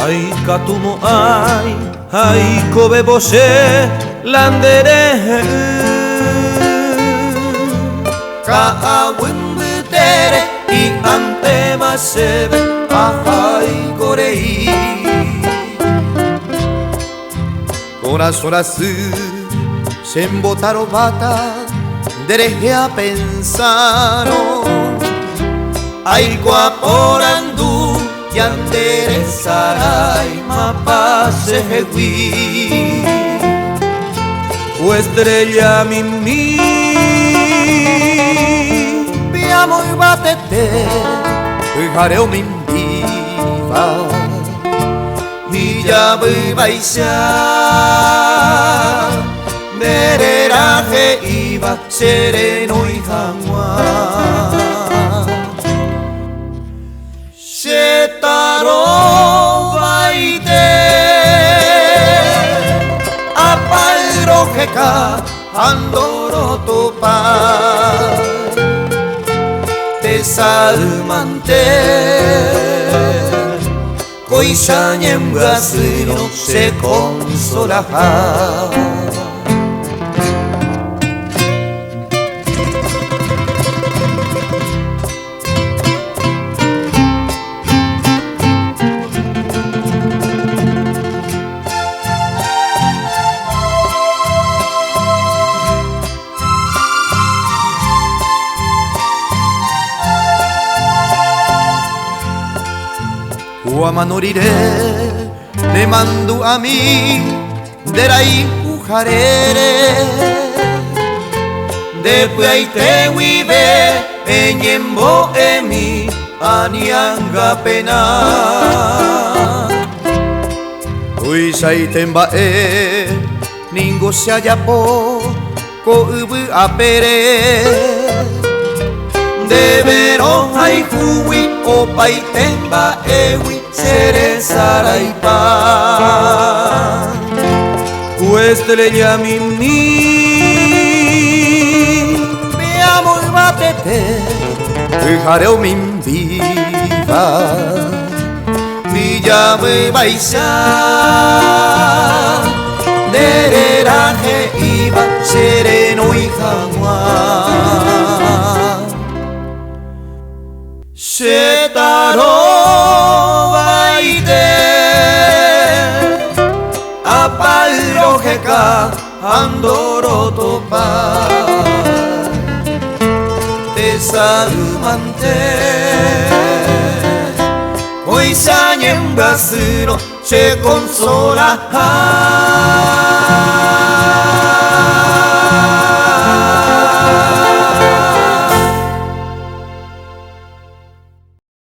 Ai katumo ai kobe bose landere Ka wimbutere I ante masebe ahai korei Corazorasu sembotaro bata dereje a pensaro Aiko aporandu Yantere sarai mapase hewi O estrella mimi Piamo y batete Jareo min viva Y ya voy baisa Dereraje iba sereno y jaguar Setaro baite Apalro jeka andoro topa Tesalmante Koishañem gasino se consola Wamanorire le mando a mí derai ujarere Después ahí te vive enyembo emi anianga pena Uy saitemba ningo se haya po ko ubu apere Debero hay huwi o paitemba ewi sere saraipa Estrella mimi Mi amor batete Jareo min viva Mi llave baisa Dereraje iba sereno y jaguar Setaro baite Apalro jeka andoro topa Tesalmante Koishañem gasuro se consola